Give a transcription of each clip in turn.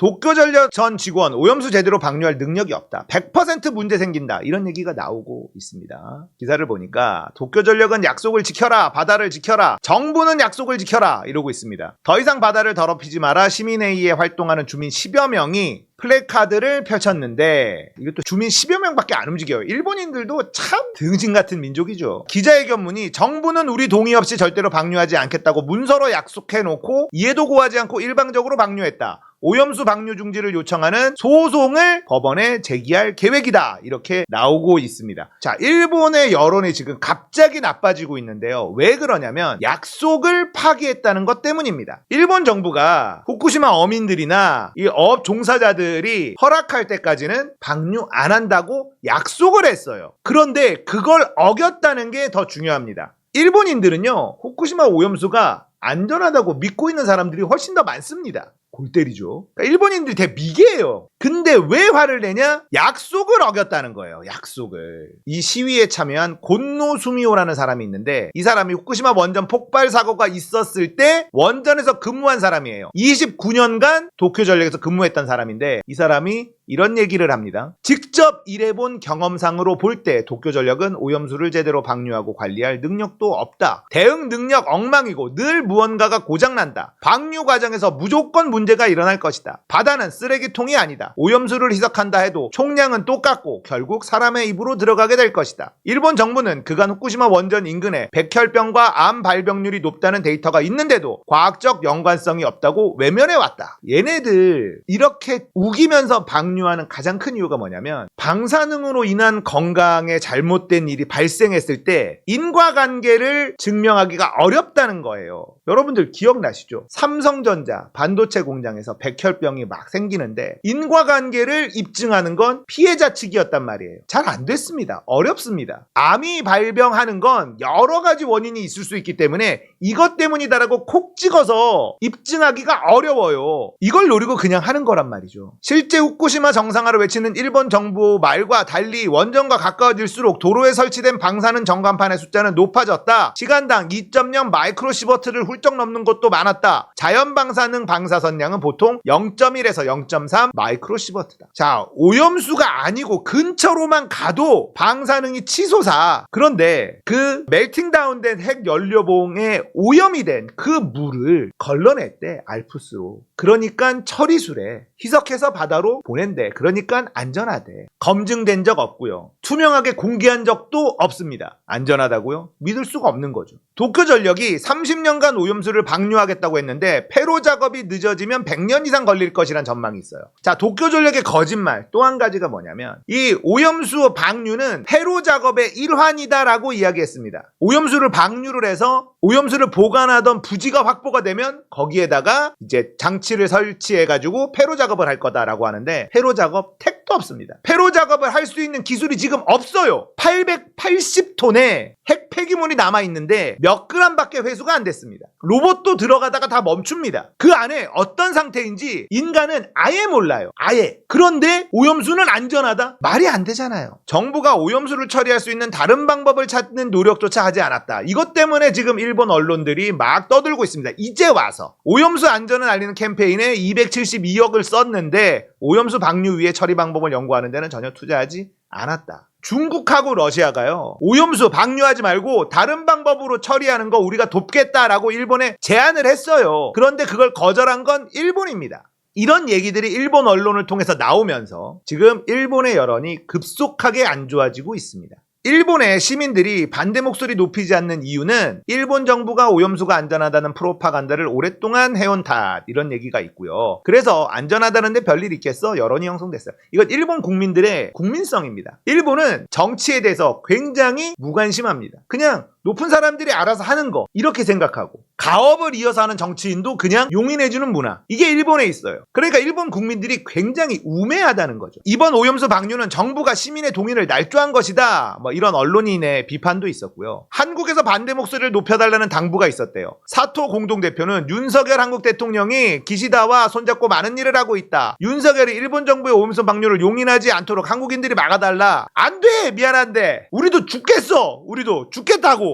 도쿄전력 전 직원 오염수 제대로 방류할 능력이 없다. 100% 문제 생긴다. 이런 얘기가 나오고 있습니다. 기사를 보니까 도쿄전력은 약속을 지켜라. 바다를 지켜라. 정부는 약속을 지켜라. 이러고 있습니다. 더 이상 바다를 더럽히지 마라. 시민회의에 활동하는 주민 10여 명이 플래카드를 펼쳤는데 이것도 주민 10여 명밖에 안 움직여요. 일본인들도 참 등신 같은 민족이죠. 기자회견문이 정부는 우리 동의 없이 절대로 방류하지 않겠다고 문서로 약속해놓고 이해도 구하지 않고 일방적으로 방류했다. 오염수 방류 중지를 요청하는 소송을 법원에 제기할 계획이다. 이렇게 나오고 있습니다. 자, 일본의 여론이 지금 갑자기 나빠지고 있는데요. 왜 그러냐면 약속을 파기했다는 것 때문입니다. 일본 정부가 후쿠시마 어민들이나 이 업 종사자들이 허락할 때까지는 방류 안 한다고 약속을 했어요. 그런데 그걸 어겼다는 게 더 중요합니다. 일본인들은요, 후쿠시마 오염수가 안전하다고 믿고 있는 사람들이 훨씬 더 많습니다. 골 때리죠. 그러니까 일본인들이 되게 미개해요. 근데 왜 화를 내냐? 약속을 어겼다는 거예요. 약속을. 이 시위에 참여한 곤노 수미오라는 사람이 있는데 이 사람이 후쿠시마 원전 폭발 사고가 있었을 때 원전에서 근무한 사람이에요. 29년간 도쿄전력에서 근무했던 사람인데 이 사람이 이런 얘기를 합니다. 직접 일해본 경험상으로 볼 때 도쿄전력은 오염수를 제대로 방류하고 관리할 능력도 없다. 대응 능력 엉망이고 늘 무언가가 고장난다. 방류 과정에서 무조건 문제가 일어날 것이다. 바다는 쓰레기통이 아니다. 오염수를 희석한다 해도 총량은 똑같고 결국 사람의 입으로 들어가게 될 것이다. 일본 정부는 그간 후쿠시마 원전 인근에 백혈병과 암 발병률이 높다는 데이터가 있는데도 과학적 연관성이 없다고 외면해왔다. 얘네들 이렇게 우기면서 방류하는 가장 큰 이유가 뭐냐면 방사능으로 인한 건강에 잘못된 일이 발생했을 때 인과관계를 증명하기가 어렵다는 거예요. 여러분들 기억나시죠? 삼성전자 반도체 공장에서 백혈병이 막 생기는데 인과관계를 입증하는 건 피해자 측이었단 말이에요. 잘 안 됐습니다. 어렵습니다. 암이 발병하는 건 여러 가지 원인이 있을 수 있기 때문에 이것 때문이다라고 콕 찍어서 입증하기가 어려워요. 이걸 노리고 그냥 하는 거란 말이죠. 실제 후쿠시마 정상화를 외치는 일본 정부 말과 달리 원전과 가까워질수록 도로에 설치된 방사능 전광판의 숫자는 높아졌다. 시간당 2.0 마이크로시버트를 훌쩍 넘는 곳도 많았다. 자연 방사능 방사선량은 보통 0.1에서 0.3 마이크로시버트다. 자, 오염수가 아니고 근처로만 가도 방사능이 치솟아. 그런데 그 멜팅 다운된 핵 연료봉에 오염이 된 그 물을 걸러냈대. 알프스로. 그러니까 처리술에 희석해서 바다로 보낸대. 그러니까 안전하대. 검증된 적 없고요. 투명하게 공개한 적도 없습니다. 안전하다고요? 믿을 수가 없는 거죠. 도쿄전력이 30년간 오염수를 방류하겠다고 했는데 폐로 작업이 늦어지면 100년 이상 걸릴 것이란 전망이 있어요. 자, 도쿄전력의 거짓말 또 한 가지가 뭐냐면 이 오염수 방류는 폐로 작업의 일환이다라고 이야기했습니다. 오염수를 방류를 해서 오염수를 보관하던 부지가 확보가 되면 거기에다가 이제 장치를 설치해가지고 폐로 작업을 할 거다라고 하는데 폐로 작업 택도 없습니다. 폐로 작업을 할 수 있는 기술이 지금 없어요. 880톤의 핵 폐기물이 남아있는데 몇 그램밖에 회수가 안 됐습니다. 로봇도 들어가다가 다 멈춥니다. 그 안에 어떤 상태인지 인간은 아예 몰라요. 아예. 그런데 오염수는 안전하다? 말이 안 되잖아요. 정부가 오염수를 처리할 수 있는 다른 방법을 찾는 노력조차 하지 않았다. 이것 때문에 지금 일본 언론들이 막 떠들고 있습니다. 이제 와서. 오염수 안전을 알리는 캠페인에 272억을 썼는데 오염수 방류 위에 처리 방법을 연구하는 데는 전혀 투자하지 않았다. 중국하고 러시아가요, 오염수 방류하지 말고 다른 방법으로 처리하는 거 우리가 돕겠다라고 일본에 제안을 했어요. 그런데 그걸 거절한 건 일본입니다. 이런 얘기들이 일본 언론을 통해서 나오면서 지금 일본의 여론이 급속하게 안 좋아지고 있습니다. 일본의 시민들이 반대 목소리 높이지 않는 이유는 일본 정부가 오염수가 안전하다는 프로파간다를 오랫동안 해온 탓, 이런 얘기가 있고요. 그래서 안전하다는데 별일 있겠어? 여론이 형성됐어요. 이건 일본 국민들의 국민성입니다. 일본은 정치에 대해서 굉장히 무관심합니다. 그냥 높은 사람들이 알아서 하는 거, 이렇게 생각하고 가업을 이어서 하는 정치인도 그냥 용인해주는 문화, 이게 일본에 있어요. 그러니까 일본 국민들이 굉장히 우매하다는 거죠. 이번 오염수 방류는 정부가 시민의 동의를 날조한 것이다, 뭐 이런 언론인의 비판도 있었고요. 한국에서 반대 목소리를 높여달라는 당부가 있었대요. 사토 공동대표는 윤석열 한국 대통령이 기시다와 손잡고 많은 일을 하고 있다. 윤석열이 일본 정부의 오염수 방류를 용인하지 않도록 한국인들이 막아달라. 안 돼! 미안한데 우리도 죽겠어! 우리도 죽겠다고!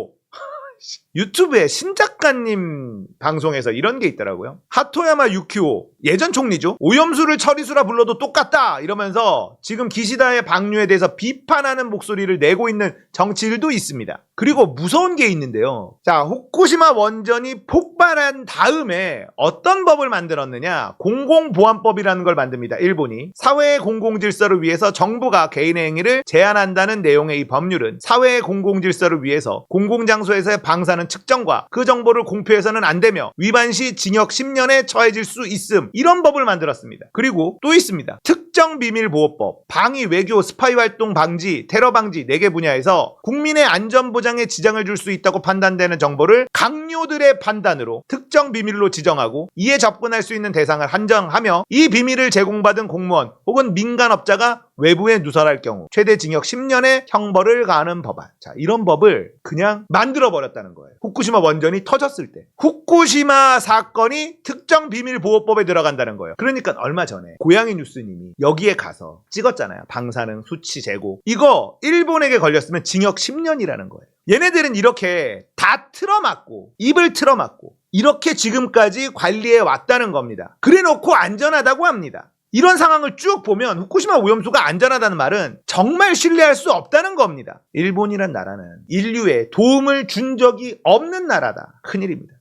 유튜브에 신작가님 방송에서 이런 게 있더라고요. 하토야마 유키오, 예전 총리죠. 오염수를 처리수라 불러도 똑같다 이러면서 지금 기시다의 방류에 대해서 비판하는 목소리를 내고 있는 정치인도 있습니다. 그리고 무서운 게 있는데요. 자, 후쿠시마 원전이 폭발한 다음에 어떤 법을 만들었느냐? 공공보안법이라는 걸 만듭니다. 일본이. 사회의 공공질서를 위해서 정부가 개인의 행위를 제한한다는 내용의 이 법률은 사회의 공공질서를 위해서 공공장소에서의 방사능 측정과 그 정보를 공표해서는 안 되며 위반 시 징역 10년에 처해질 수 있음. 이런 법을 만들었습니다. 그리고 또 있습니다. 특정비밀보호법, 방위, 외교, 스파이 활동 방지, 테러 방지 4개 분야에서 국민의 안전보장에 지장을 줄 수 있다고 판단되는 정보를 강요들의 판단으로 특정 비밀로 지정하고 이에 접근할 수 있는 대상을 한정하며 이 비밀을 제공받은 공무원 혹은 민간업자가 외부에 누설할 경우 최대 징역 10년의 형벌을 가하는 법안. 자, 이런 법을 그냥 만들어버렸다는 거예요. 후쿠시마 원전이 터졌을 때. 후쿠시마 사건이 특정비밀보호법에 들어간다는 거예요. 그러니까 얼마 전에 고양이 뉴스님이 여기에 가서 찍었잖아요. 방사능 수치 재고. 이거 일본에게 걸렸으면 징역 10년이라는 거예요. 얘네들은 이렇게 다 틀어막고 입을 틀어막고 이렇게 지금까지 관리해 왔다는 겁니다. 그래놓고 안전하다고 합니다. 이런 상황을 쭉 보면 후쿠시마 오염수가 안전하다는 말은 정말 신뢰할 수 없다는 겁니다. 일본이란 나라는 인류에 도움을 준 적이 없는 나라다. 큰일입니다.